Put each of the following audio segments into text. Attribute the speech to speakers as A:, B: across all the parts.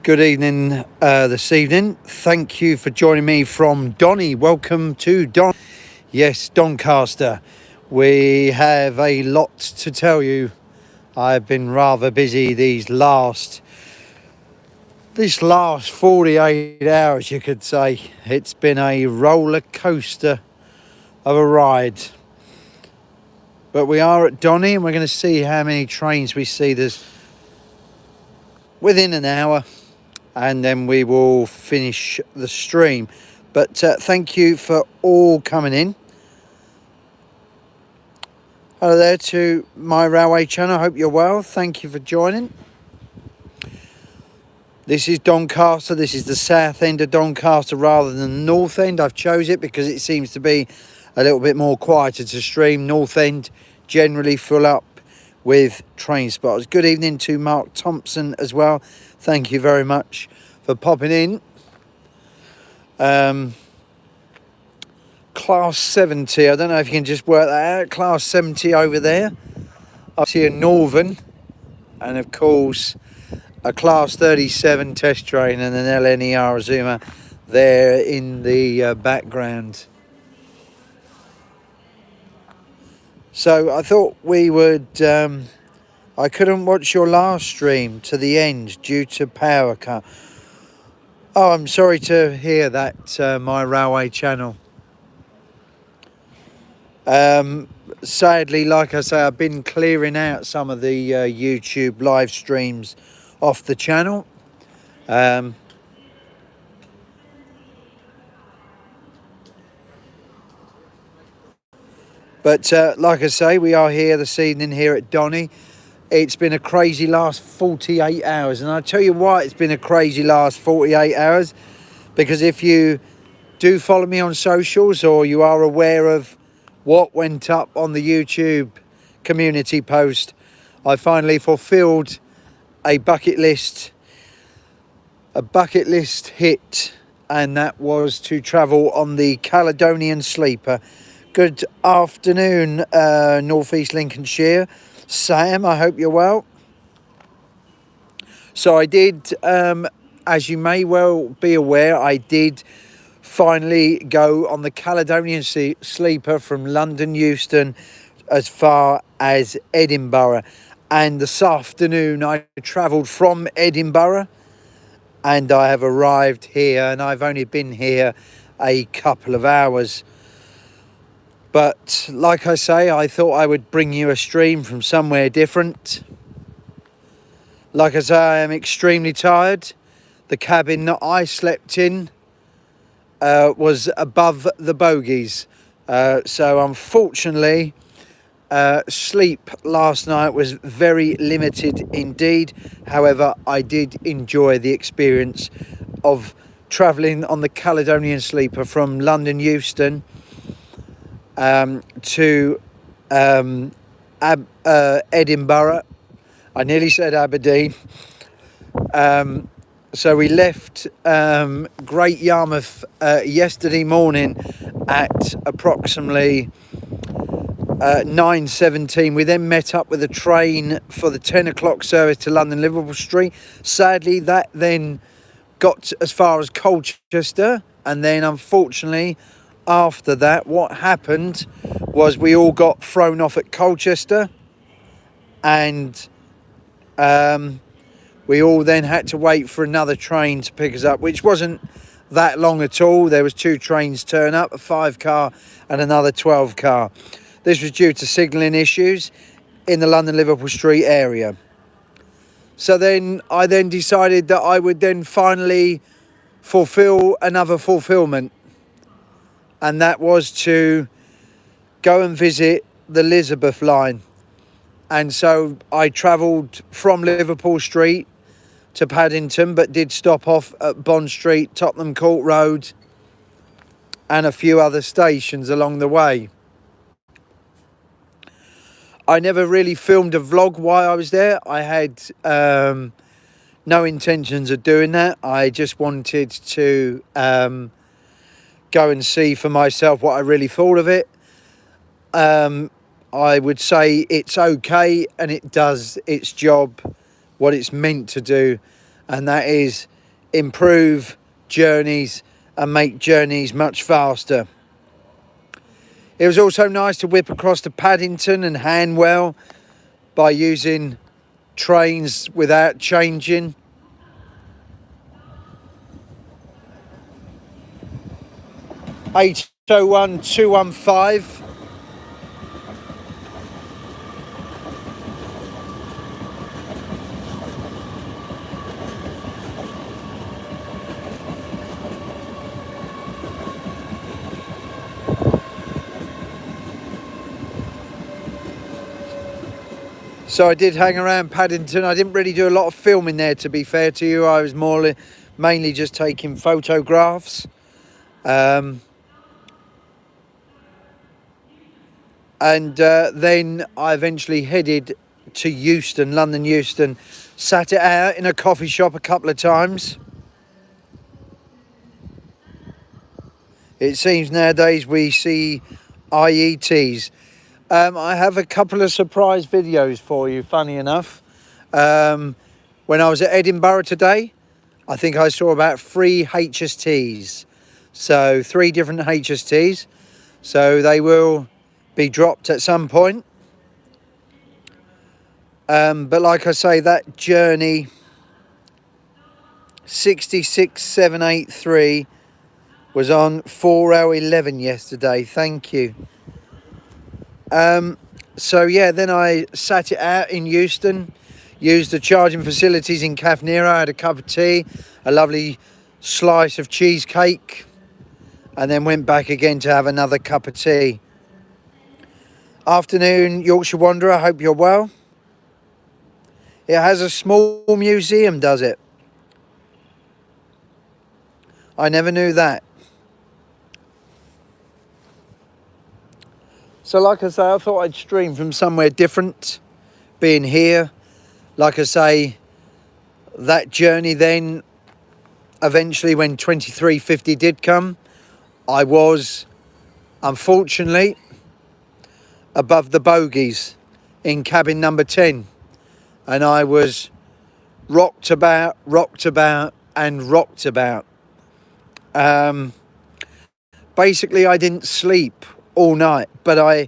A: Good evening this evening. Thank you for joining me from Donny. Welcome to Doncaster. We have a lot to tell you. I've been rather busy this last 48 hours, you could say. It's been a roller coaster of a ride. But we are at Donny and we're going to see how many trains we see. There's within an hour. And then we will finish the stream. But thank you for all coming in. Hello there to my railway channel. Hope you're well. Thank you for joining. This is Doncaster. This is the south end of Doncaster rather than the north end. I've chose it because it seems to be a little bit more quieter to stream. North end generally full up with train spotters. Good evening to Mark Thompson as well. Thank you very much for popping in. Class 70, I don't know if you can just work that out. Class 70 over there. I see a Northern and of course a Class 37 test train and an LNER Azuma there in the background. So I thought we would... I couldn't watch your last stream to the end due to power cut. Oh, I'm sorry to hear that, my railway channel. Sadly, like I say, I've been clearing out some of the YouTube live streams off the channel. But like I say, we are here this evening here at Donny. It's been a crazy last 48 hours. And I'll tell you why it's been a crazy last 48 hours. Because if you do follow me on socials or you are aware of what went up on the YouTube community post, I finally fulfilled a bucket list hit. And that was to travel on the Caledonian Sleeper. Good afternoon, North East Lincolnshire. Sam, I hope you're well. So I did, as you may well be aware, I did finally go on the Caledonian Sleeper from London Euston as far as Edinburgh. And this afternoon I travelled from Edinburgh and I have arrived here, and I've only been here a couple of hours. But like I say, I thought I would bring you a stream from somewhere different. Like I say, I am extremely tired. The cabin that I slept in was above the bogies. So unfortunately, sleep last night was very limited indeed. However, I did enjoy the experience of travelling on the Caledonian Sleeper from London Euston to Edinburgh. I nearly said Aberdeen. So we left Great Yarmouth yesterday morning at approximately 9:17. We then met up with a train for the 10 o'clock service to London Liverpool Street. Sadly, that then got as far as Colchester, and then unfortunately after that, what happened was we all got thrown off at Colchester, and we all then had to wait for another train to pick us up, which wasn't that long at all. There was 2 trains turn up, a 5 car and another 12 car. This was due to signalling issues in the London Liverpool Street area. So then I decided that I would then finally fulfill another fulfillment. And that was to go and visit the Elizabeth line. And so I travelled from Liverpool Street to Paddington, but did stop off at Bond Street, Tottenham Court Road, and a few other stations along the way. I never really filmed a vlog while I was there. I had no intentions of doing that. I just wanted to go and see for myself what I really thought of it. I would say it's okay and it does its job, what it's meant to do, and that is improve journeys and make journeys much faster. It was also nice to whip across to Paddington and Hanwell by using trains without changing. (801-215). So I did hang around Paddington. I didn't really do a lot of filming there, to be fair to you. I was mainly just taking photographs. And then I eventually headed to Euston, London Euston. Sat it out in a coffee shop a couple of times. It seems nowadays we see IETs. I have a couple of surprise videos for you, funny enough. When I was at Edinburgh today, I think I saw about 3 HSTs. So 3 different HSTs. So they will be dropped at some point. But like I say, that journey 66783 was on 4:11 yesterday. Thank you. So yeah, then I sat it out in Euston, used the charging facilities in Cafnera. I had a cup of tea, a lovely slice of cheesecake, and then went back again to have another cup of tea. Afternoon, Yorkshire Wanderer, I hope you're well. It has a small museum, does it? I never knew that. So like I say, I thought I'd stream from somewhere different, being here. Like I say, that journey then, eventually when 2350 did come, I was, unfortunately, above the bogies in cabin number 10. And I was rocked about, and rocked about. Basically, I didn't sleep all night, but I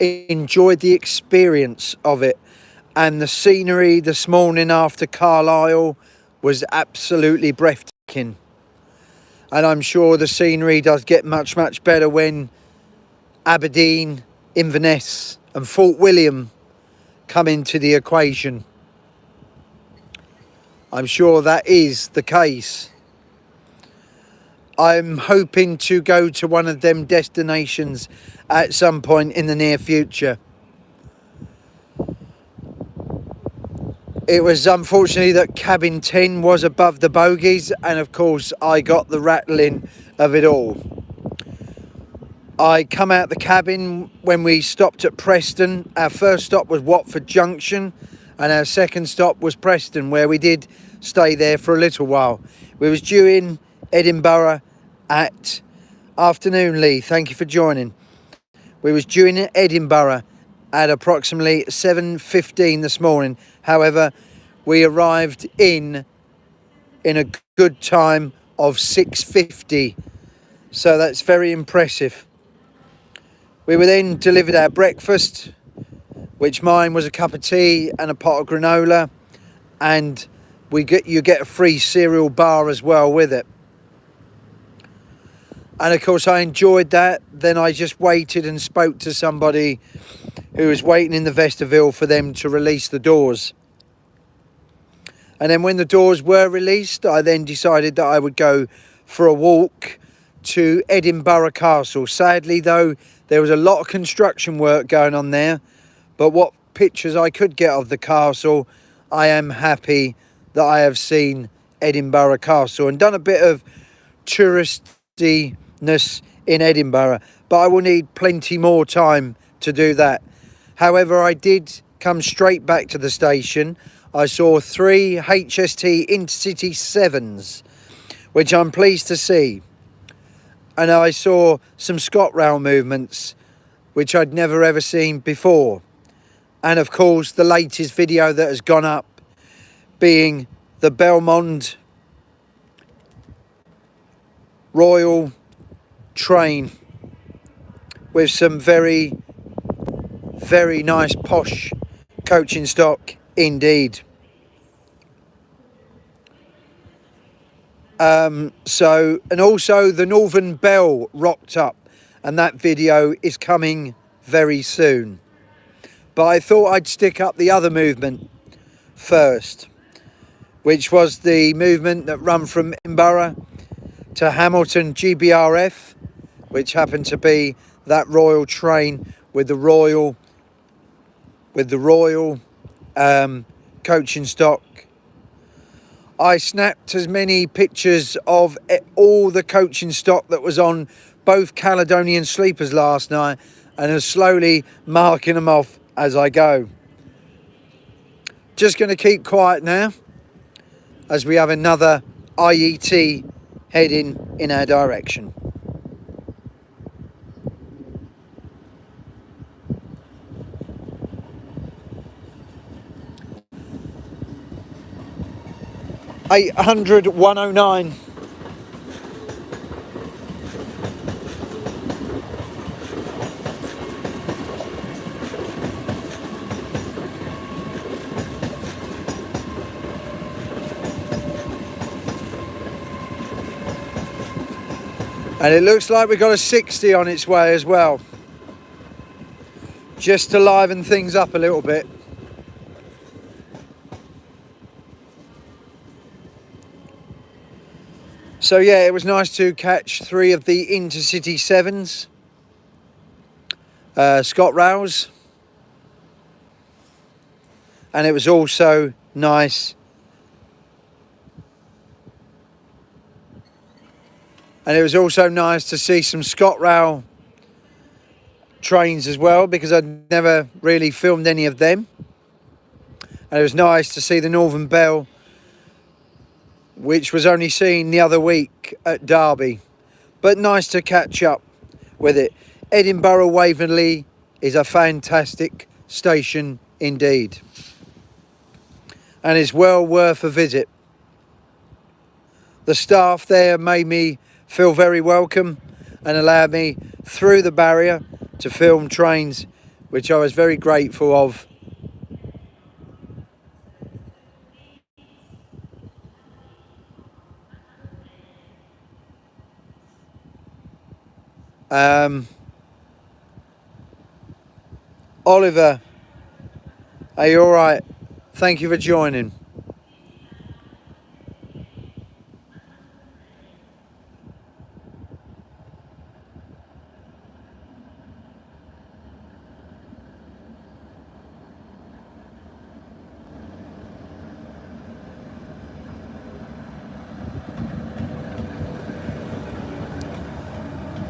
A: enjoyed the experience of it. And the scenery this morning after Carlisle was absolutely breathtaking. And I'm sure the scenery does get much better when Aberdeen, Inverness and Fort William come into the equation. I'm sure that is the case. I'm hoping to go to one of them destinations at some point in the near future. It was unfortunately that cabin 10 was above the bogies, and of course I got the rattling of it all. I come out the cabin when we stopped at Preston. Our first stop was Watford Junction, and our second stop was Preston, where we did stay there for a little while. We was due in Edinburgh at afternoon, Lee. Thank you for joining. We was due in Edinburgh at approximately 7:15 this morning. However, we arrived in a good time of 6:50. So that's very impressive. We were then delivered our breakfast, which mine was a cup of tea and a pot of granola, and you get a free cereal bar as well with it. And of course I enjoyed that. Then I just waited and spoke to somebody who was waiting in the vestibule for them to release the doors. And then when the doors were released, I then decided that I would go for a walk to Edinburgh Castle. Sadly though, there was a lot of construction work going on there, but what pictures I could get of the castle, I am happy that I have seen Edinburgh Castle and done a bit of touristiness in Edinburgh, but I will need plenty more time to do that. However, I did come straight back to the station. I saw 3 HST Intercity 7s, which I'm pleased to see. And I saw some ScotRail movements, which I'd never ever seen before. And of course, the latest video that has gone up being the Belmont royal train with some very, very nice posh coaching stock indeed. And also the Northern Belle rocked up, and that video is coming very soon. But I thought I'd stick up the other movement first, which was the movement that run from Edinburgh to Hamilton GBRF, which happened to be that royal train with the royal coaching stock. I snapped as many pictures of all the coaching stock that was on both Caledonian Sleepers last night, and am slowly marking them off as I go. Just going to keep quiet now as we have another IET heading in our direction. $800 109. And it looks like we've got a 60 on its way as well, just to liven things up a little bit. So yeah, it was nice to catch 3 of the Intercity 7s, Scott Rouse, and it was also nice to see some ScotRail trains as well, because I'd never really filmed any of them. And it was nice to see the Northern Belle, which was only seen the other week at Derby, but nice to catch up with it. Edinburgh Waverley is a fantastic station indeed, and is well worth a visit. The staff there made me feel very welcome and allowed me through the barrier to film trains, which I was very grateful of. Oliver, are you all right? Thank you for joining.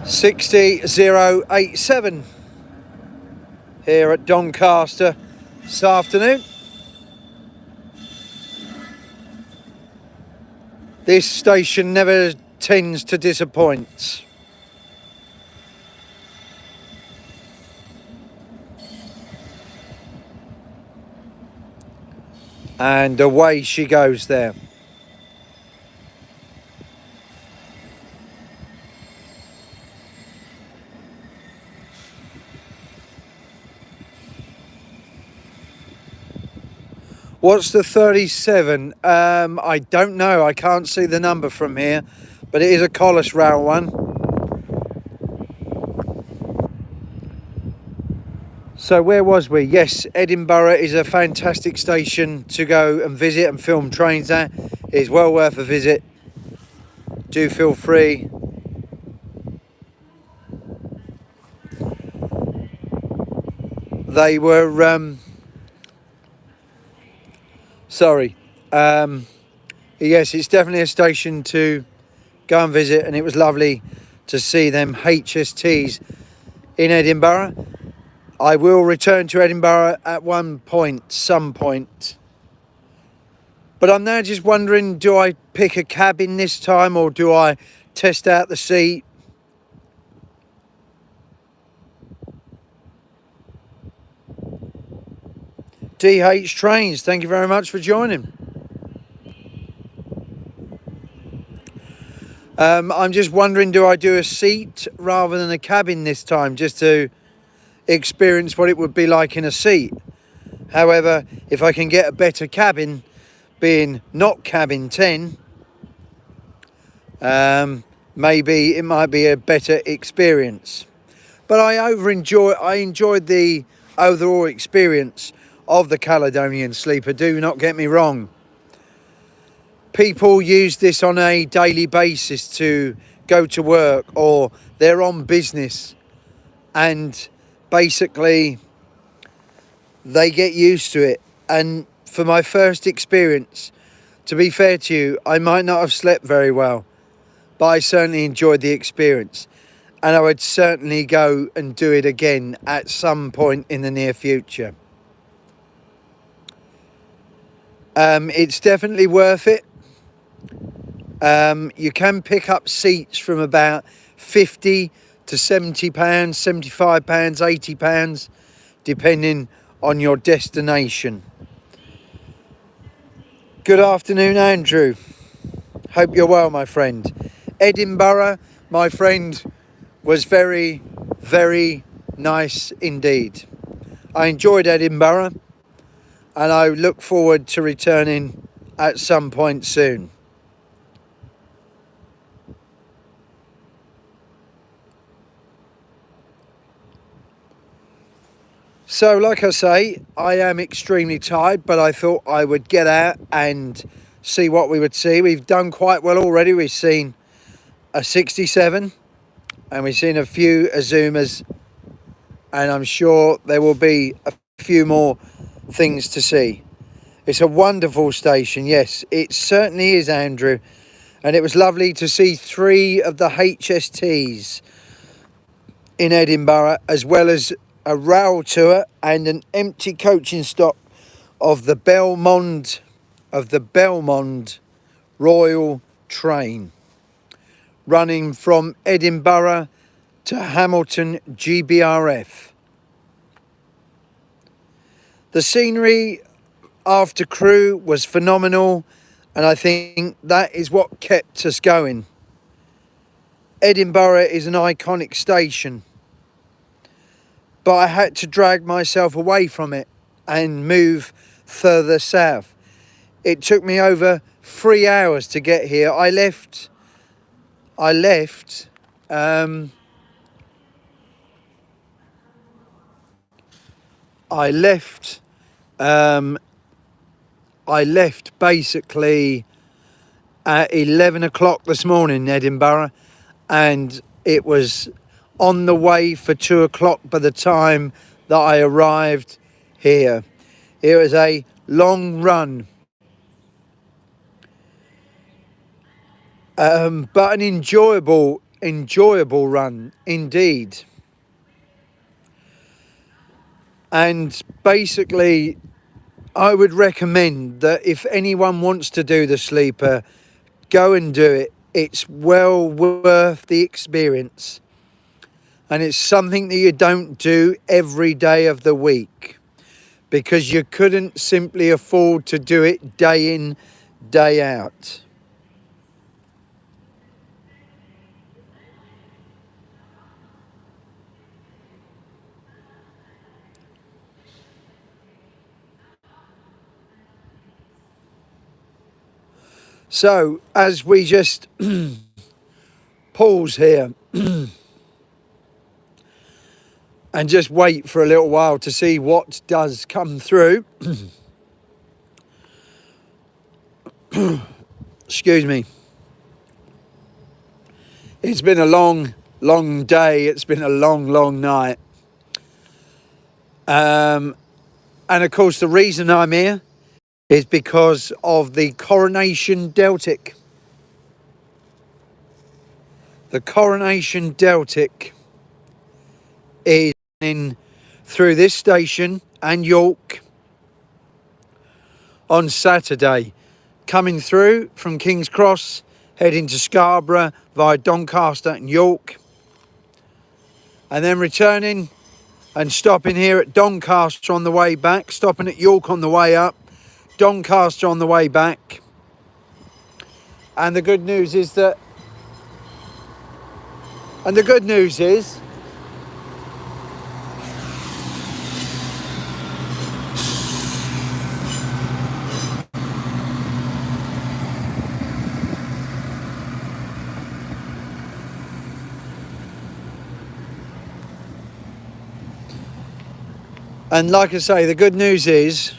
A: $60,087 here at Doncaster this afternoon. This station never tends to disappoint. And away she goes there. What's the 37? I don't know. I can't see the number from here, but it is a Collis Rail one. So where was we? Yes, Edinburgh is a fantastic station to go and visit and film trains at. It is well worth a visit. Do feel free. They were... yes, it's definitely a station to go and visit, and it was lovely to see them HSTs in Edinburgh. I will return to Edinburgh at some point. But I'm now just wondering, do I pick a cabin this time, or do I test out the seat? DH Trains, thank you very much for joining. I'm just wondering, do I do a seat rather than a cabin this time, just to experience what it would be like in a seat? However, if I can get a better cabin, being not cabin 10, maybe it might be a better experience. But I enjoyed the overall experience of the Caledonian Sleeper, do not get me wrong. People use this on a daily basis to go to work, or they're on business, and basically they get used to it. And for my first experience, to be fair to you, I might not have slept very well, but I certainly enjoyed the experience, and I would certainly go and do it again at some point in the near future. It's definitely worth it. You can pick up seats from about £50 to £70, £75, £80, depending on your destination. Good afternoon, Andrew. Hope you're well, my friend. Edinburgh, my friend, was very, very nice indeed. I enjoyed Edinburgh, and I look forward to returning at some point soon. So, like I say, I am extremely tired, but I thought I would get out and see what we would see. We've done quite well already. We've seen a 67, and we've seen a few Azumas, and I'm sure there will be a few more things to see. It's a wonderful station, yes, it certainly is, Andrew. And it was lovely to see 3 of the HSTs in Edinburgh, as well as a rail tour and an empty coaching stop of the Belmond Royal train, running from Edinburgh to Hamilton GBRF. The scenery after crew was phenomenal, and I think that is what kept us going. Edinburgh is an iconic station, but I had to drag myself away from it and move further south. It took me over 3 hours to get here. I left basically at 11 o'clock this morning in Edinburgh, and it was on the way for 2 o'clock by the time that I arrived here. It was a long run, but an enjoyable run indeed. And basically, I would recommend that if anyone wants to do the sleeper, go and do it. It's well worth the experience. And it's something that you don't do every day of the week, because you couldn't simply afford to do it day in, day out. So, as we just pause here and just wait for a little while to see what does come through. Excuse me. It's been a long day. It's been a long night. And of course, the reason I'm here is because of the Coronation Deltic. The Coronation Deltic is in through this station and York on Saturday, coming through from King's Cross, heading to Scarborough via Doncaster and York, and then returning and stopping here at Doncaster on the way back, stopping at York on the way up, Doncaster on the way back. And the good news is that And the good news is, and like I say, the good news is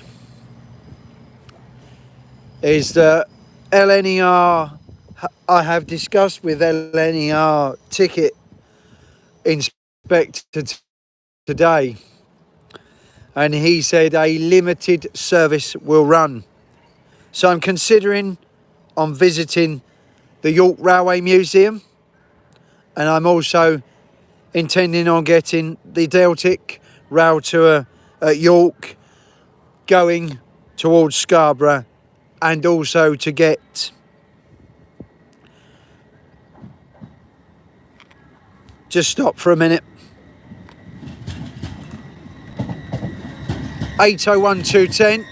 A: that LNER, I have discussed with LNER ticket inspector today, and he said a limited service will run. So I'm considering on visiting the York Railway Museum, and I'm also intending on getting the Deltic rail tour at York, going towards Scarborough, and also to get just stop for a minute. 801210.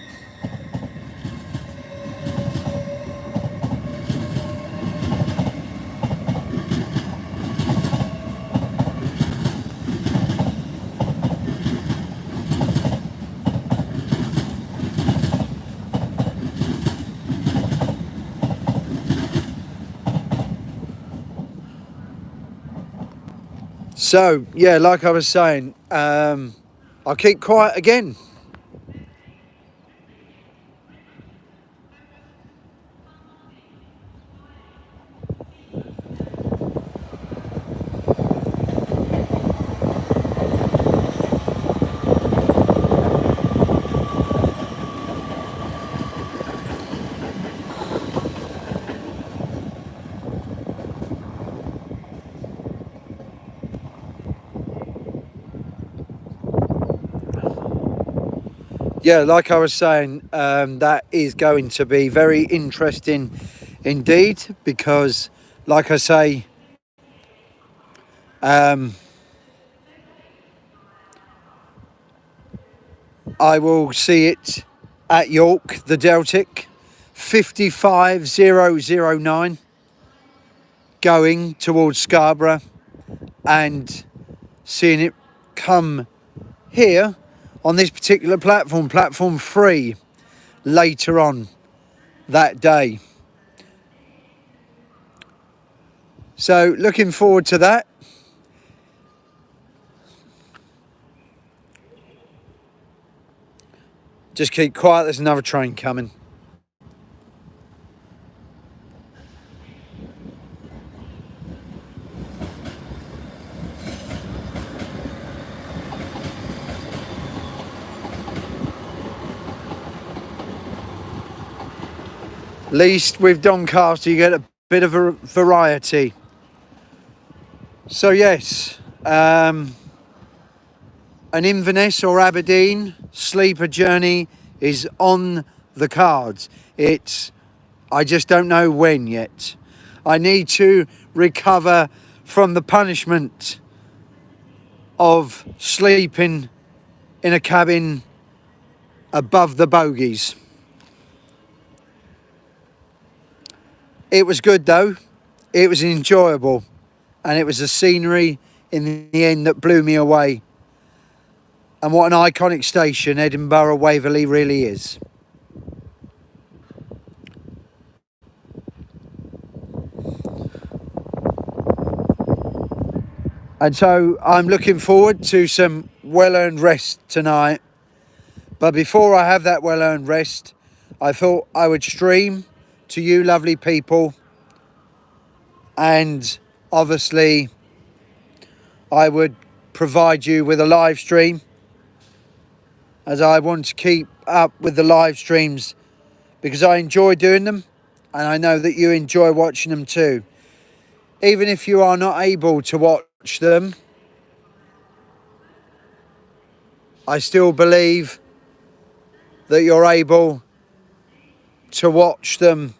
A: So yeah, like I was saying, I'll keep quiet again. Yeah, like I was saying, that is going to be very interesting indeed, because like I say, I will see it at York, the Deltic, 55009, going towards Scarborough, and seeing it come here on this particular platform, platform 3, later on that day. So looking forward to that. Just keep quiet, there's another train coming. Least with Doncaster you get a bit of a variety. So yes, an Inverness or Aberdeen sleeper journey is on the cards. I just don't know when yet. I need to recover from the punishment of sleeping in a cabin above the bogies. It was good though. It was enjoyable, and it was the scenery in the end that blew me away. And what an iconic station Edinburgh Waverley really is. And so I'm looking forward to some well-earned rest tonight. But before I have that well-earned rest, I thought I would stream to you lovely people. And obviously, I would provide you with a live stream, as I want to keep up with the live streams because I enjoy doing them, and I know that you enjoy watching them too. Even if you are not able to watch them, I still believe that you're able to watch them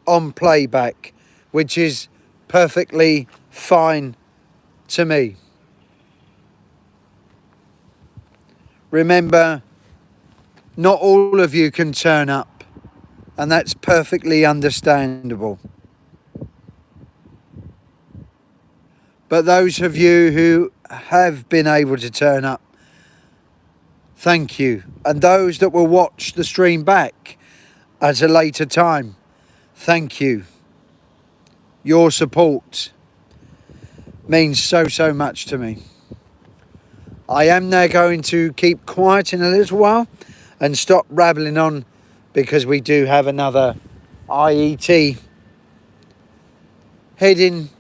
A: on playback, which is perfectly fine to me. Remember, not all of you can turn up, and that's perfectly understandable. But those of you who have been able to turn up, thank you. And those that will watch the stream back at a later time, thank you. Your support means so much to me. I am now going to keep quiet in a little while and stop rattling on, because we do have another IET heading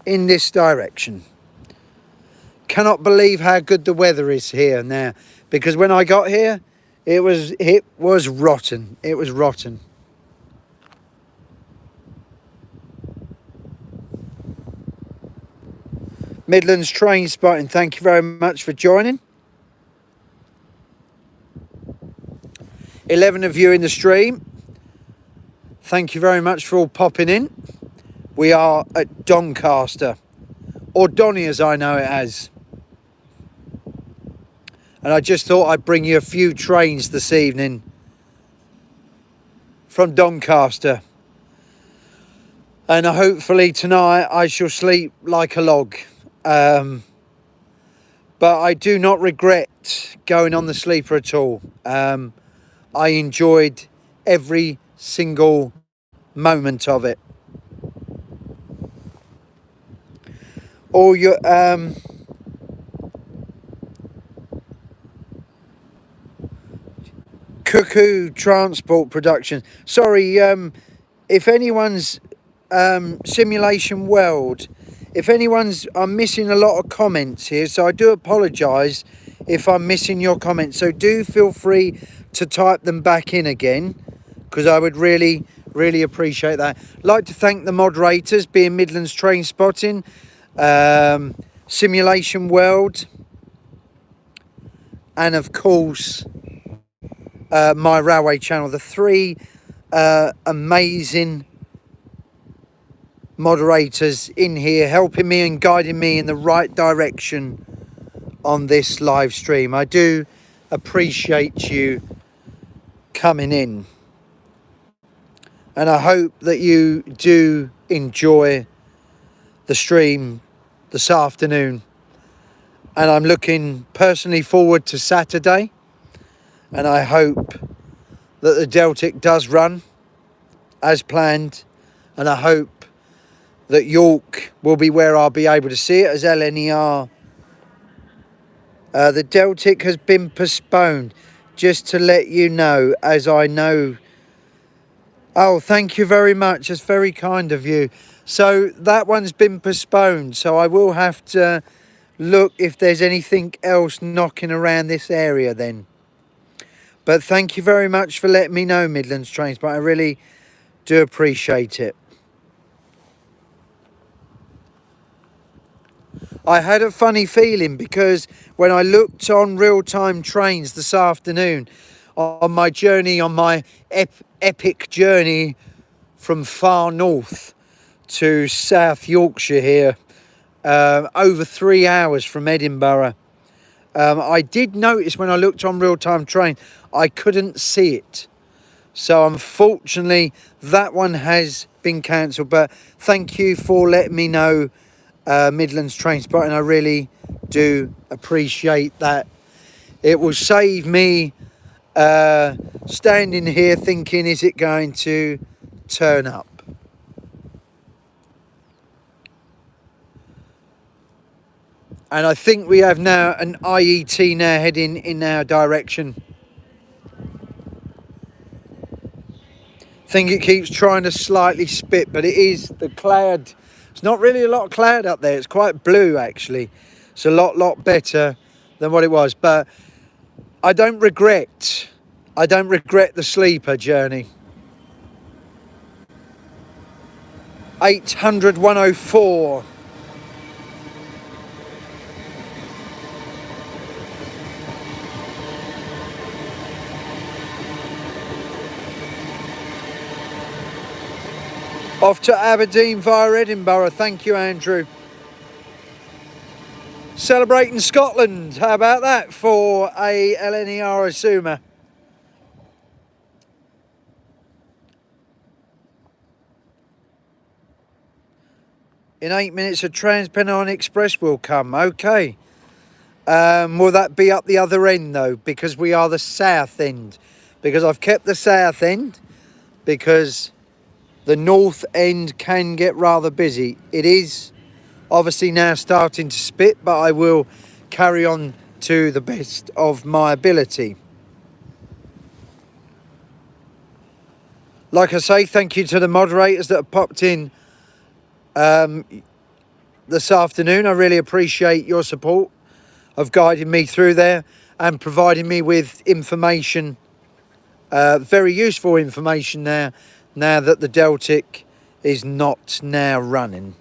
A: in this direction. Cannot believe how good the weather is here now, because when I got here it was rotten. It was rotten. Midlands Train Spotting, thank you very much for joining. 11 of you in the stream, thank you very much for all popping in. We are at Doncaster, or Donny as I know it as. And I just thought I'd bring you a few trains this evening from Doncaster. And hopefully tonight I shall sleep like a log. But I do not regret going on the sleeper at all. I enjoyed every single moment of it. All your Cuckoo Transport Production. Sorry, if anyone's Simulation World, if anyone's, I'm missing a lot of comments here, so I do apologise if I'm missing your comments. So do feel free to type them back in again, because I would really appreciate that. I'd like to thank the moderators, being Midlands Train Spotting, Simulation World, and of course my railway channel. The three amazing moderators in here helping me and guiding me in the right direction on this live stream. I do appreciate you coming in, and I hope that you do enjoy the stream this afternoon. And I'm looking personally forward to Saturday, and I hope that the Deltic does run as planned, and I hope that York will be where I'll be able to see it as LNER. The Deltic has been postponed, just to let you know, as I know. Oh, thank you very much. That's very kind of you. So that one's been postponed, so I will have to look if there's anything else knocking around this area then. But thank you very much for letting me know, Midlands Trains, but I really do appreciate it. I had a funny feeling, because when I looked on real-time trains this afternoon on my journey, on my epic journey from far north to South Yorkshire here, over 3 hours from Edinburgh, I did notice when I looked on real-time train, I couldn't see it. So unfortunately, that one has been cancelled. But thank you for letting me know, Midlands Train Spotting. I really do appreciate that. It will save me standing here thinking, is it going to turn up? And I think we have now an IET now heading in our direction. I think it keeps trying to slightly spit, but it is the cloud. It's not really a lot of cloud up there. It's quite blue, actually. It's a lot better than what it was. But I don't regret the sleeper journey. 800 104. Off to Aberdeen via Edinburgh. Thank you, Andrew. Celebrating Scotland. How about that for a LNER Asuma? In 8 minutes, a Trans-Pennine Express will come. Okay. Will that be up the other end, though? Because we are the south end. Because I've kept the south end. Because the north end can get rather busy. It is obviously now starting to spit, but I will carry on to the best of my ability. Like I say, thank you to the moderators that have popped in this afternoon. I really appreciate your support of guiding me through there and providing me with information, very useful information there, now that the Deltic is not now running.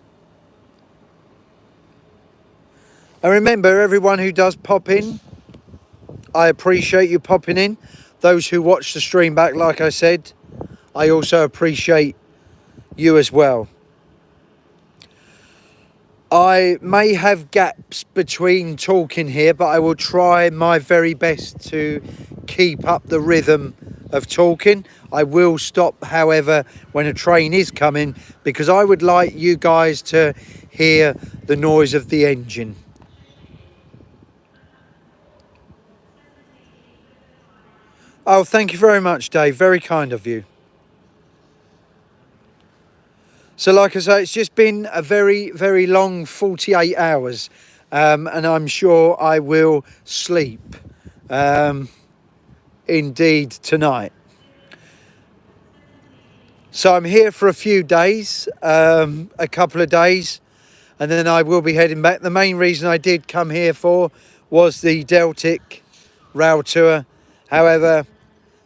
A: And remember, everyone who does pop in, I appreciate you popping in. Those who watch the stream back, like I said, I also appreciate you as well. I may have gaps between talking here, but I will try my very best to keep up the rhythm of talking. I will stop, however, when a train is coming, because I would like you guys to hear the noise of the engine. Oh, thank you very much, Dave. Very kind of you. So like I say, it's just been a very, very long 48 hours. And I'm sure I will sleep indeed tonight. So I'm here for a few days, a couple of days, and then I will be heading back. The main reason I did come here for was the Deltic rail tour. However,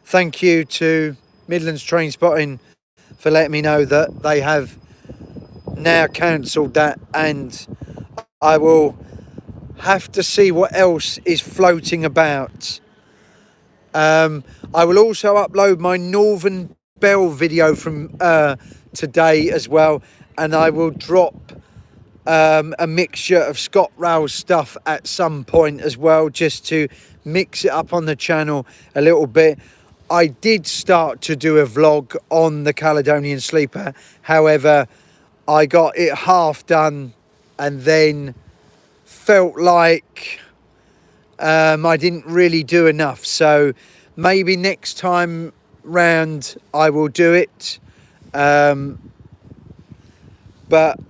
A: thank you to Midlands Train Spotting for letting me know that they have now cancelled that, and I will have to see what else is floating about. I will also upload my Northern Bell video from today as well, and I will drop a mixture of ScotRail stuff at some point as well, just to mix it up on the channel a little bit. I did start to do a vlog on the Caledonian Sleeper, however I got it half done and then felt like I didn't really do enough. So maybe next time round I will do it. But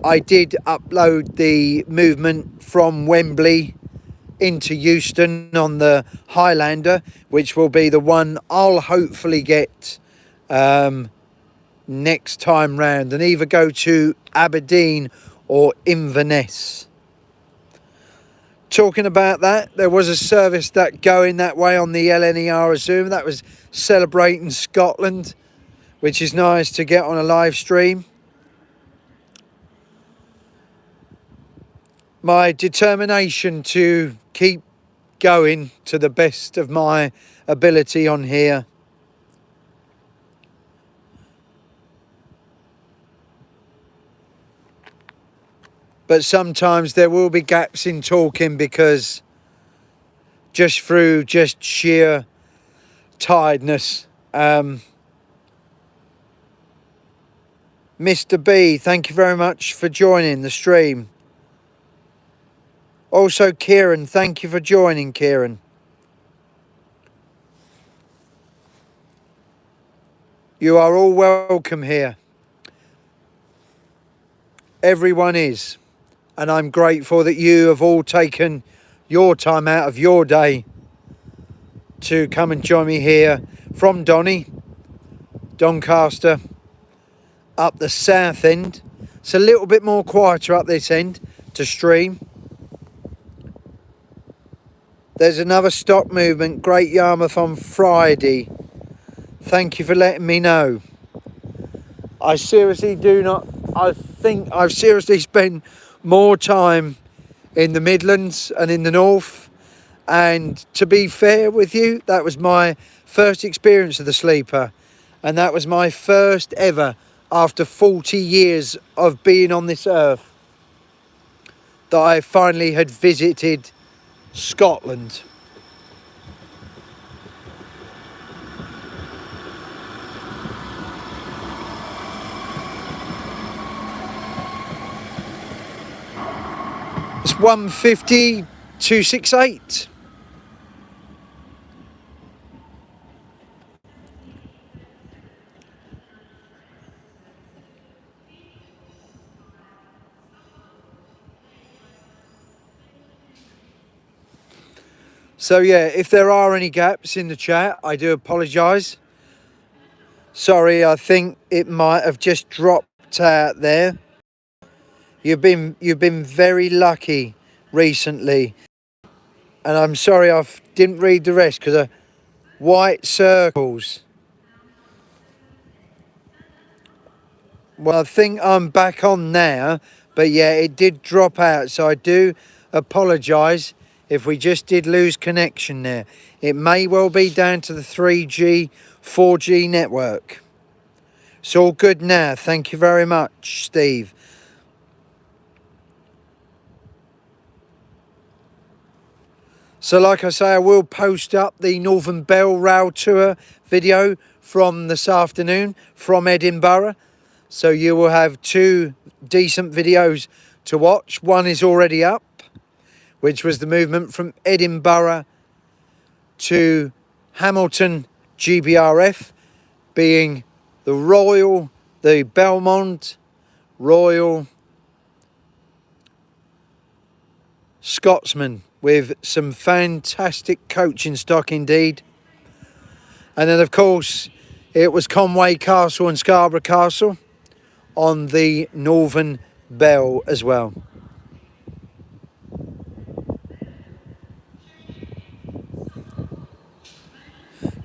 A: I did upload the movement from Wembley into Euston on the Highlander, which will be the one I'll hopefully get next time round, and either go to Aberdeen or Inverness. Talking about that, there was a service that going that way on the LNER Zoom that was celebrating Scotland, which is nice to get on a live stream. My determination to keep going to the best of my ability on here. But sometimes there will be gaps in talking because just sheer tiredness. Mr. B, thank you very much for joining the stream. Also, Kieran, thank you for joining, Kieran. You are all welcome here. Everyone is. And I'm grateful that you have all taken your time out of your day to come and join me here from Doncaster, up the south end. It's a little bit more quieter up this end to stream. There's another stock movement, Great Yarmouth on Friday. Thank you for letting me know. I seriously do not, I think I've seriously spent more time in the Midlands and in the North. And to be fair with you, that was my first experience of the Sleeper. And that was my first ever, after 40 years of being on this earth, that I finally had visited Scotland. 150 268. So yeah, if there are any gaps in the chat, I do apologise. Sorry, I think it might have just dropped out there. You've been very lucky recently, and I'm sorry I didn't read the rest because of white circles. Well, I think I'm back on now, but yeah, it did drop out, so I do apologise if we just did lose connection there. It may well be down to the 3G, 4G network. It's all good now. Thank you very much, Steve. So like I say, I will post up the Northern Belle Rail Tour video from this afternoon from Edinburgh. So you will have two decent videos to watch. One is already up, which was the movement from Edinburgh to Hamilton GBRF, being the Belmont Royal Scotsman, with some fantastic coaching stock indeed. And then of course it was Conway Castle and Scarborough Castle on the Northern Belle as well.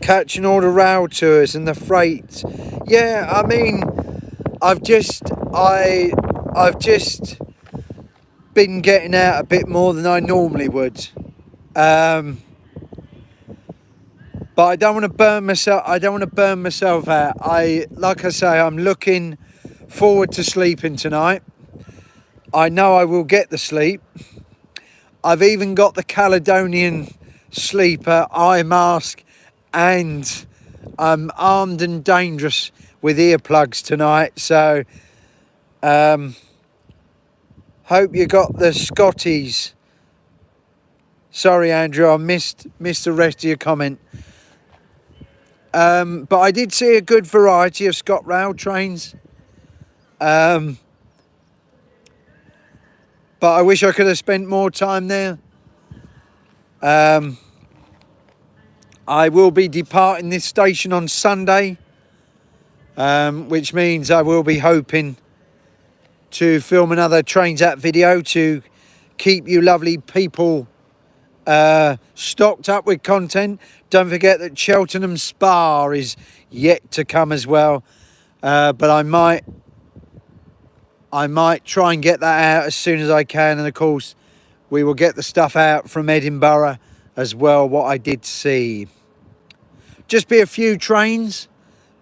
A: Catching all the rail tours and the freight. Yeah, I mean, I've just been getting out a bit more than I normally would. But I don't want to burn myself. Out. Like I say, I'm looking forward to sleeping tonight. I know I will get the sleep. I've even got the Caledonian sleeper, eye mask, and I'm armed and dangerous with earplugs tonight. So hope you got the Scotties. Sorry, Andrew, I missed the rest of your comment. But I did see a good variety of ScotRail trains. But I wish I could have spent more time there. I will be departing this station on Sunday, which means I will be hoping to film another Trains App video to keep you lovely people stocked up with content. Don't forget that Cheltenham Spa is yet to come as well, but I might try and get that out as soon as I can, and of course we will get the stuff out from Edinburgh as well, what I did see. Just be a few trains,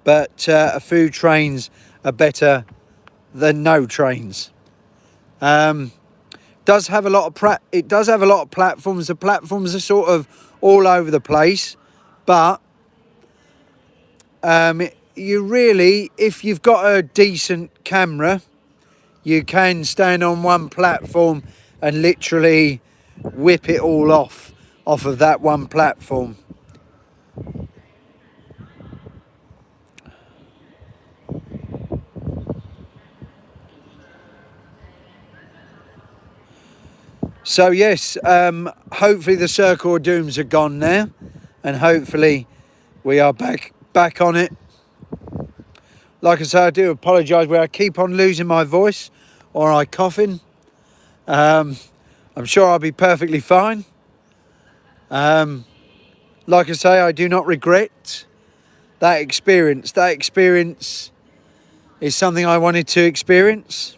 A: but a few trains are better than no trains. Does have a lot of platforms. The platforms are sort of all over the place, but you really, if you've got a decent camera, you can stand on one platform and literally whip it all off of that one platform. So yes, hopefully the Circle of Dooms are gone now, and hopefully we are back on it. Like I say, I do apologise where I keep on losing my voice or I coughing. I'm sure I'll be perfectly fine. Like I say, I do not regret that experience. That experience is something I wanted to experience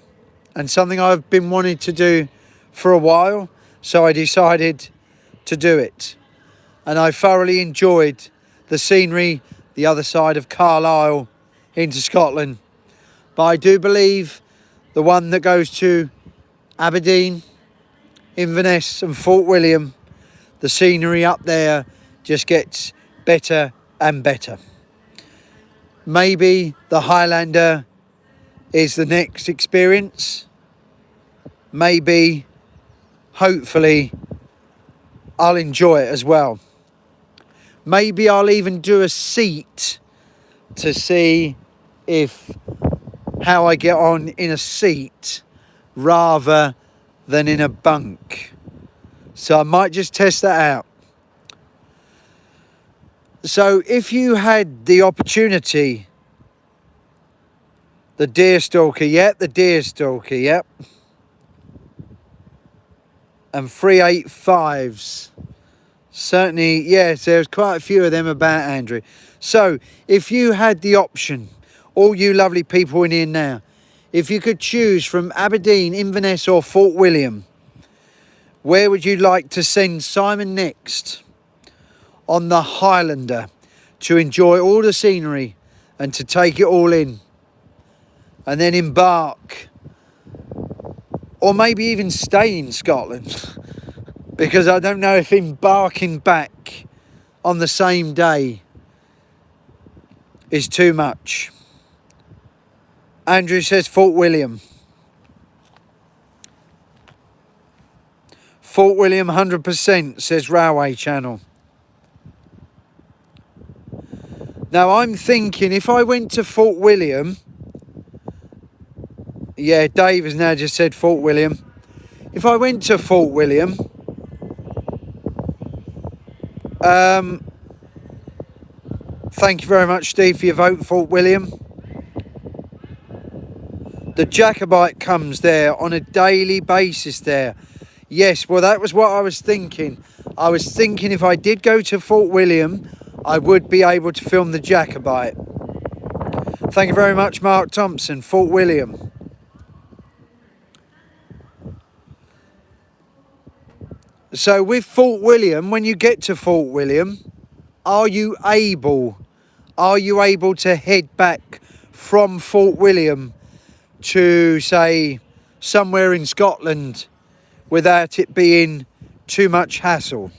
A: and something I've been wanting to do for a while, so I decided to do it. And I thoroughly enjoyed the scenery the other side of Carlisle into Scotland. But I do believe the one that goes to Aberdeen, Inverness and Fort William, the scenery up there just gets better and better. Maybe the Highlander is the next experience. Maybe hopefully I'll enjoy it as well. Maybe I'll even do a seat to see if how I get on in a seat rather than in a bunk. So I might just test that out. So if you had the opportunity, the Deerstalker, the Deerstalker, and 385s. Certainly, yes, there's quite a few of them about, Andrew. So if you had the option, all you lovely people in here now, if you could choose from Aberdeen, Inverness or Fort William, where would you like to send Simon next on the Highlander to enjoy all the scenery and to take it all in and then embark, or maybe even stay in Scotland? Because I don't know if embarking back on the same day is too much. Andrew says Fort William. Fort William 100%, says Railway Channel. Now I'm thinking if I went to Fort William, yeah, Dave has now just said Fort William. If I went to Fort William, thank you very much, Steve, for your vote, Fort William. The Jacobite comes there on a daily basis there. Yes, well, that was what I was thinking. I was thinking if I did go to Fort William, I would be able to film the Jacobite. Thank you very much, Mark Thompson, Fort William. So with Fort William, when you get to Fort William, are you able to head back from Fort William to, say, somewhere in Scotland without it being too much hassle?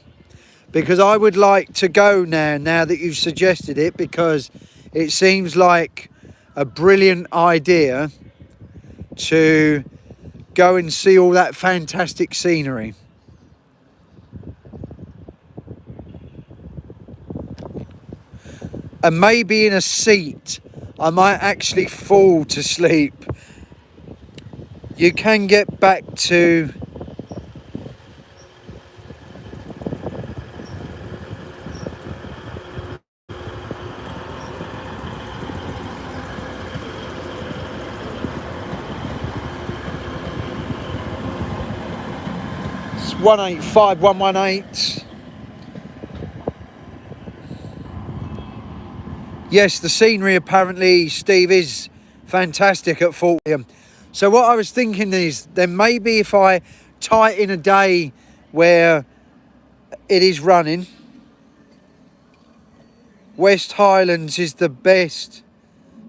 A: Because I would like to go now that you've suggested it, because it seems like a brilliant idea to go and see all that fantastic scenery. And maybe in a seat, I might actually fall to sleep. You can get back to... It's 185118. Yes, the scenery apparently, Steve, is fantastic at Fort William. So what I was thinking is, then maybe if I tie it in a day where it is running, West Highlands is the best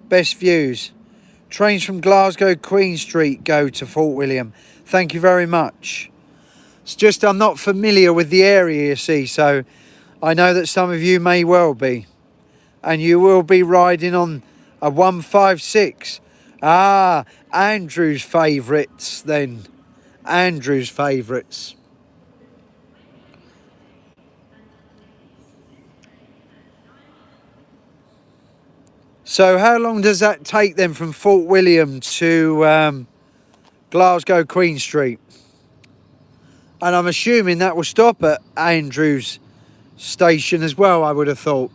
A: views. Trains from Glasgow Queen Street go to Fort William. Thank you very much. It's just I'm not familiar with the area, you see, so I know that some of you may well be. And you will be riding on a 156. Ah, Andrew's favourites then. Andrew's favourites. So how long does that take then from Fort William to Glasgow Queen Street? And I'm assuming that will stop at Andrew's station as well, I would have thought.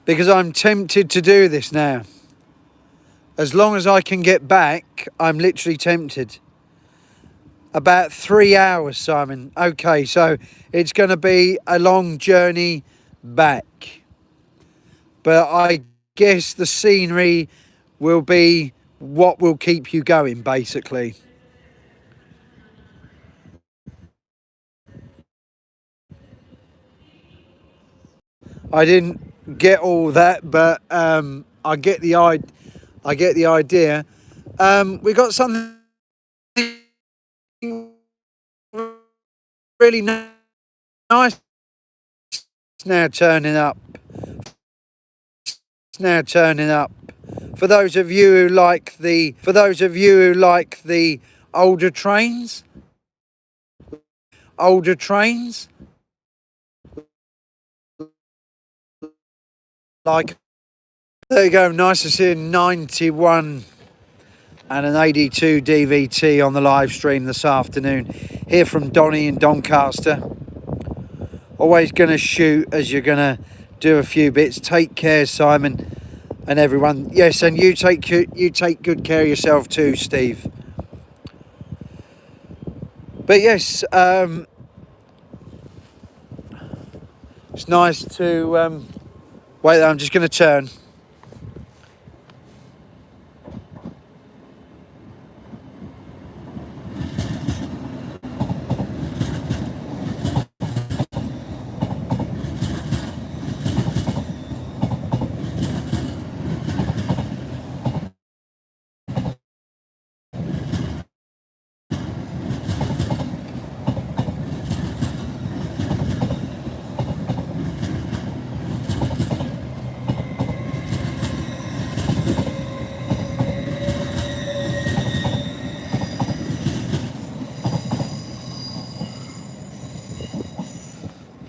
A: Because I'm tempted to do this now. As long as I can get back, I'm literally tempted. About 3 hours, Simon. Okay, so it's going to be a long journey back. But I guess the scenery will be what will keep you going, basically. I didn't get all that, but I get the idea. We got something really nice now turning up. now turning up. For those of you who like the older trains, like, there you go, nice to see a 91 and an 82 DVT on the live stream this afternoon here from Donny in Doncaster. Always going to shoot as you're going to do a few bits. Take care, Simon, and everyone. Yes, and you take good care of yourself too, Steve. But yes, it's nice to wait. I'm just going to turn.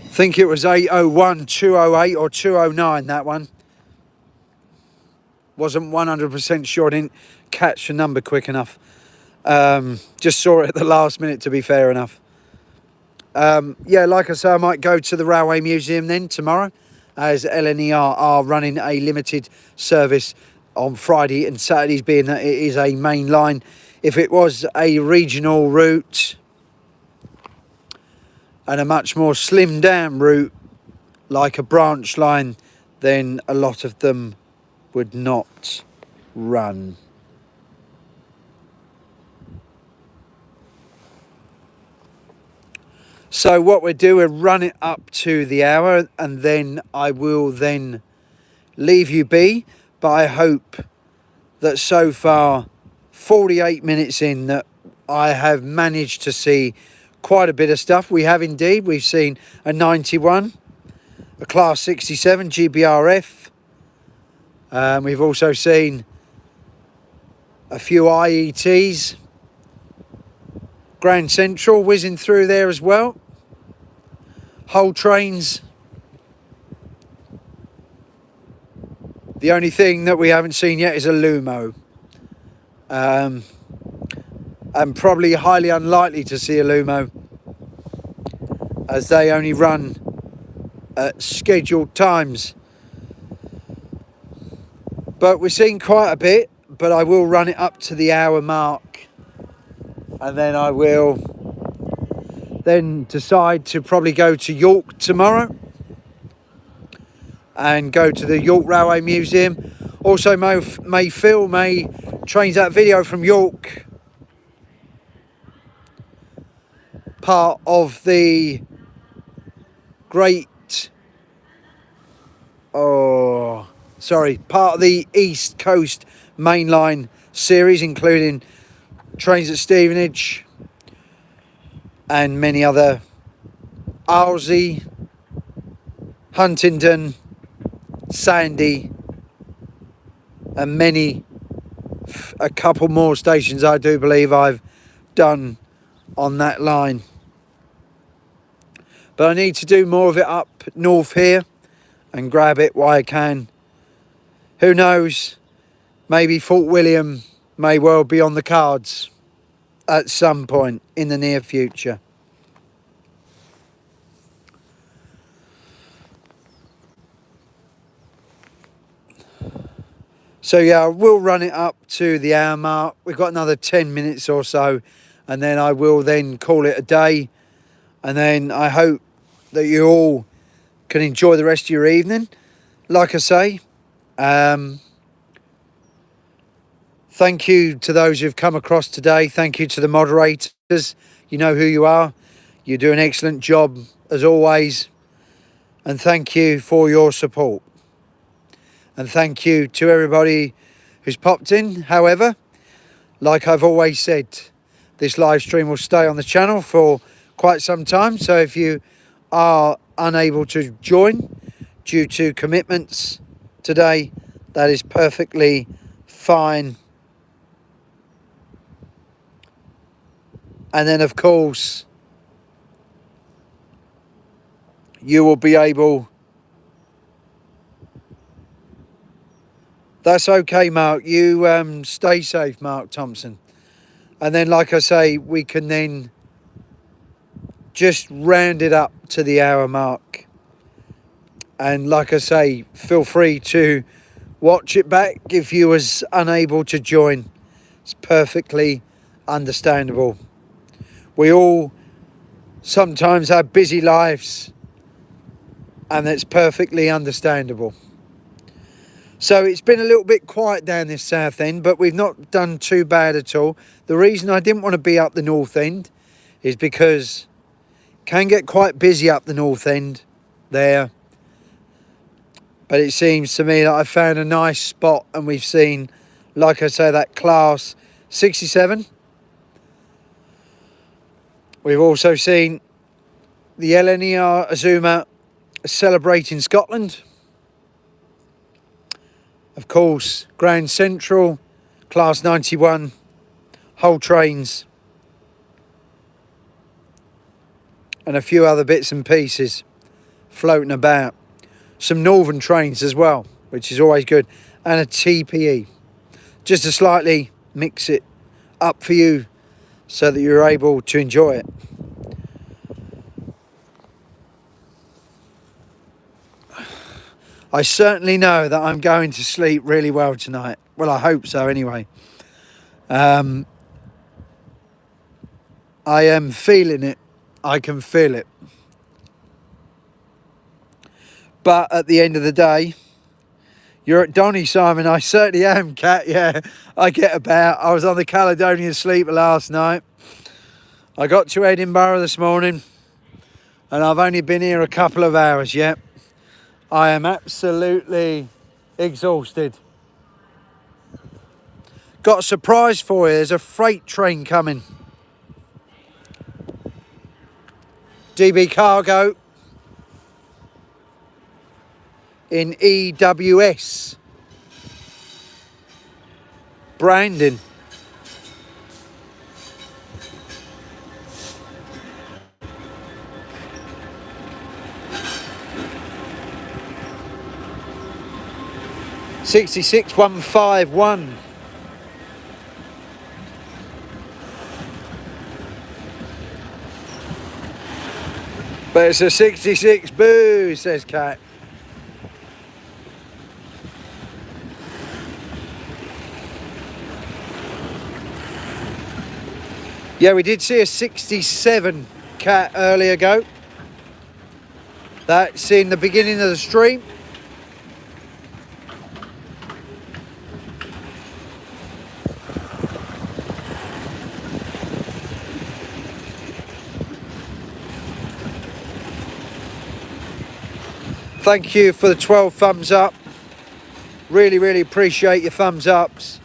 A: I think it was 801, 208 or 209, that one. Wasn't 100% sure, I didn't catch the number quick enough. Just saw it at the last minute, to be fair enough. Yeah, like I say, I might go to the Railway Museum then tomorrow, as LNER are running a limited service on Friday and Saturdays, being that it is a main line. If it was a regional route and a much more slimmed down route, like a branch line, then a lot of them would not run. So what we'll do, we'll run it up to the hour, and then I will then leave you be. But I hope that so far, 48 minutes in, that I have managed to see quite a bit of stuff. We have indeed. We've seen a 91, a Class 67 GBRF. We've also seen a few IETs. Grand Central whizzing through there as well. Hull trains. The only thing that we haven't seen yet is a Lumo. And probably highly unlikely to see a Lumo, as they only run at scheduled times. But we're seeing quite a bit, but I will run it up to the hour mark, and then I will then decide to probably go to York tomorrow and go to the York Railway Museum. Also may change that video from York, part of the part of the East Coast mainline series, including trains at Stevenage and many other, Arlesey, Huntingdon, Sandy, and a couple more stations I do believe I've done on that line. But I need to do more of it up north here and grab it while I can. Who knows, maybe Fort William may well be on the cards at some point in the near future. So yeah, I will run it up to the hour mark. We've got another 10 minutes or so, and then I will then call it a day. And then I hope that you all can enjoy the rest of your evening. Like I say, thank you to those who've come across today. Thank you to the moderators. You know who you are. You do an excellent job as always. And thank you for your support. And thank you to everybody who's popped in. However, like I've always said, this live stream will stay on the channel for quite some time. So if you are unable to join due to commitments today, That is perfectly fine. And then, of course, you will be able... That's okay, Mark. You stay safe, Mark Thompson. And then, like I say, we can then just round it up to the hour mark. And like I say, feel free to watch it back if you was unable to join. It's perfectly understandable. We all sometimes have busy lives, and it's perfectly understandable. So it's been a little bit quiet down this south end, but we've not done too bad at all. The reason I didn't want to be up the north end is because it can get quite busy up the north end there. But it seems to me that I found a nice spot, and we've seen, like I say, that class 67. We've also seen the LNER Azuma celebrating Scotland. Of course, Grand Central, Class 91, whole trains, and a few other bits and pieces floating about. Some Northern trains as well, which is always good, and a TPE, just to slightly mix it up for you so that you're able to enjoy it. I certainly know that I'm going to sleep really well tonight. Well, I hope so anyway. I am feeling it. I can feel it. But at the end of the day, you're at Donny, Simon. I certainly am, Kat. Yeah, I get about. I was on the Caledonian Sleeper last night. I got to Edinburgh this morning, and I've only been here a couple of hours yet. I am absolutely exhausted. Got a surprise for you. There's a freight train coming. DB Cargo in EWS. Brandon. $66,151. But it's a 66 boo, says Kat. Yeah, we did see a 67 Cat earlier ago. That's in the beginning of the stream. Thank you for the 12 thumbs up. Really, really appreciate your thumbs ups.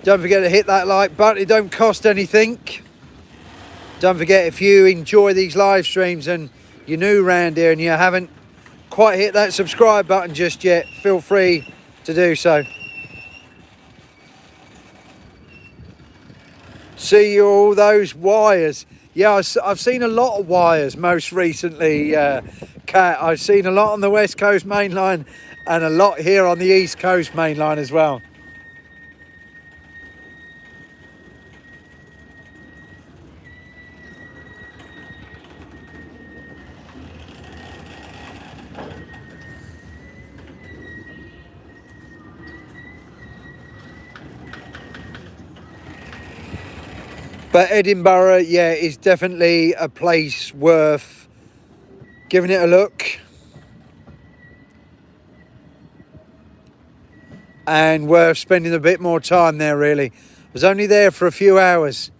A: Don't forget to hit that like button. It don't cost anything. Don't forget, if you enjoy these live streams and you're new around here and you haven't quite hit that subscribe button just yet, feel free to do so. See you all those wires. Yeah, I've seen a lot of wires most recently, Kat. I've seen a lot on the West Coast main line and a lot here on the East Coast main line as well. But Edinburgh, yeah, is definitely a place worth giving it a look. And worth spending a bit more time there, really. I was only there for a few hours.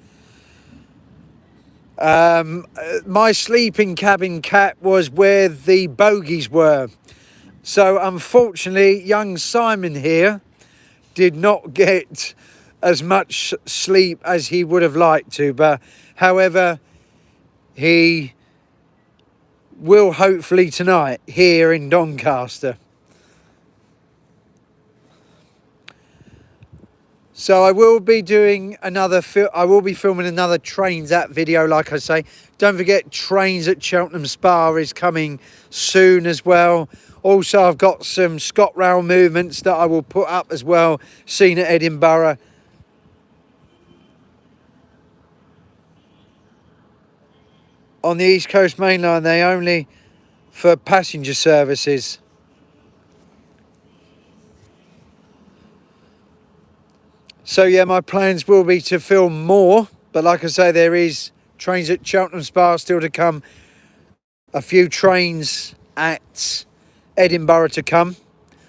A: My sleeping cabin, Cat, was where the bogies were. So, unfortunately, young Simon here did not get as much sleep as he would have liked to, but however, he will hopefully tonight here in Doncaster. So I will be doing another. I will be filming another Trains At video, like I say. Don't forget, Trains at Cheltenham Spa is coming soon as well. Also, I've got some ScotRail movements that I will put up as well. Seen at Edinburgh. On the East Coast Main Line, they only for passenger services. So yeah, my plans will be to film more, but like I say, there is Trains at Cheltenham Spa still to come. A few trains at Edinburgh to come,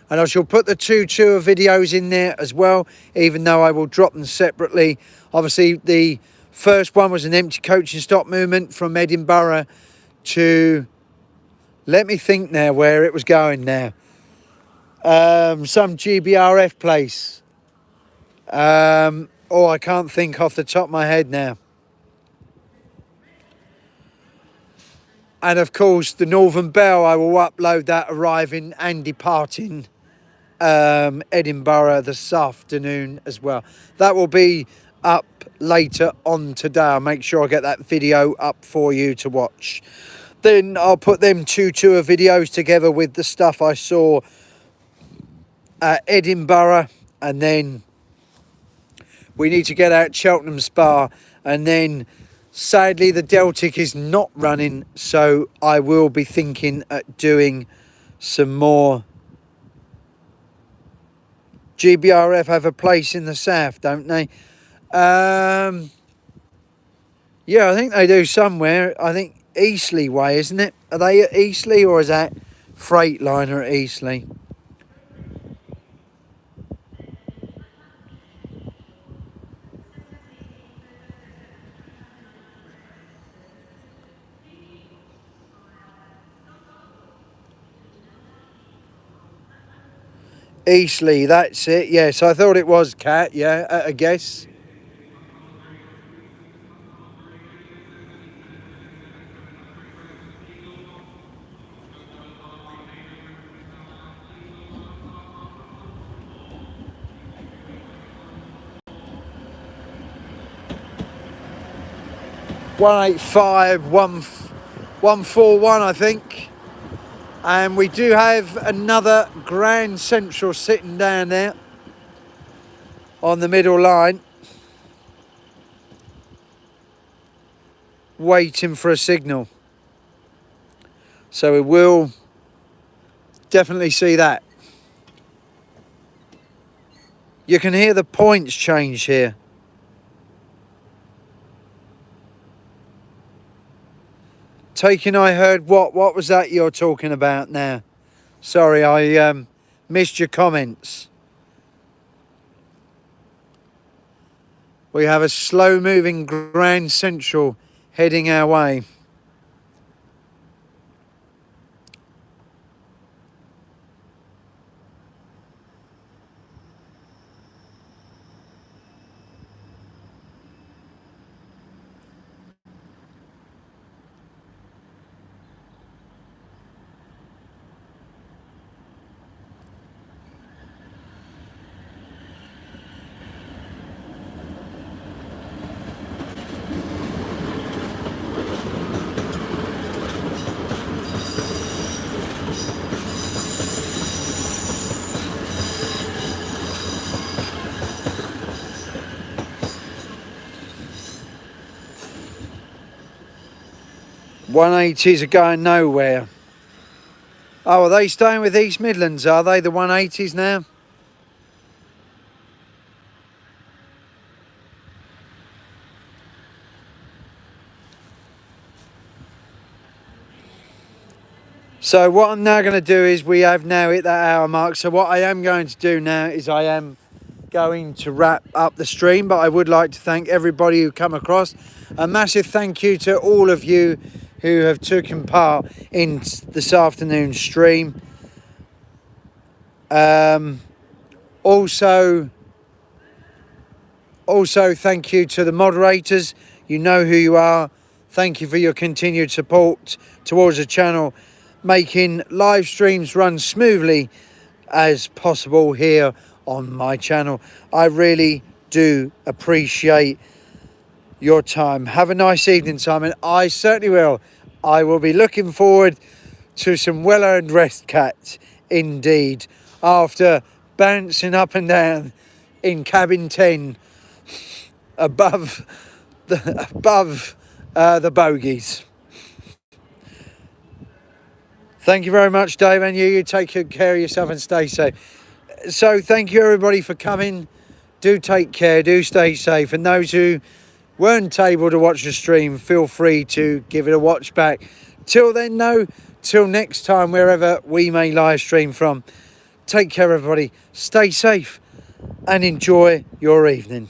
A: and I shall put the two tour videos in there as well, even though I will drop them separately. Obviously, the first one was an empty coaching stop movement from Edinburgh to, let me think now where it was going now. Some GBRF place. I can't think off the top of my head now. And of course, the Northern Bell, I will upload that arriving and departing Edinburgh this afternoon as well. That will be up later on today. I'll make sure I get that video up for you to watch. Then I'll put them two tour videos together with the stuff I saw at Edinburgh, and then we need to get out Cheltenham Spa, and then sadly the Deltic is not running, so I will be thinking at doing some more. GBRF have a place in the south, don't they? Yeah, I think they do somewhere. I think Eastleigh way, isn't it? Are they at Eastleigh, or is that Freightliner at Eastleigh? Eastleigh, that's it. Yes, I thought it was Cat. Yeah, I guess. One 185, 141, I think. And we do have another Grand Central sitting down there on the middle line, waiting for a signal. So we will definitely see that. You can hear the points change here. Taking, I heard what was that you're talking about now? Sorry, I missed your comments. We have a slow moving Grand Central heading our way. One 180s are going nowhere. Oh, are they staying with East Midlands? Are they the 180s now? So what I'm now going to do is, we have now hit that hour mark. So what I am going to do now is I am going to wrap up the stream, but I would like to thank everybody who come across. A massive thank you to all of you who have taken part in this afternoon's stream. Also thank you to the moderators. You know who you are. Thank you for your continued support towards the channel, making live streams run smoothly as possible here on my channel. I really do appreciate your time. Have a nice evening, Simon. I certainly will. I will be looking forward to some well-earned rest, Cats, indeed, after bouncing up and down in cabin 10 above the bogies. Thank you very much, Dave, and you take good care of yourself and stay safe. So thank you, everybody, for coming. Do take care, do stay safe, and those who weren't able to watch the stream, feel free to give it a watch back. Till then, though, till next time, wherever we may live stream from, take care, everybody, stay safe, and enjoy your evening.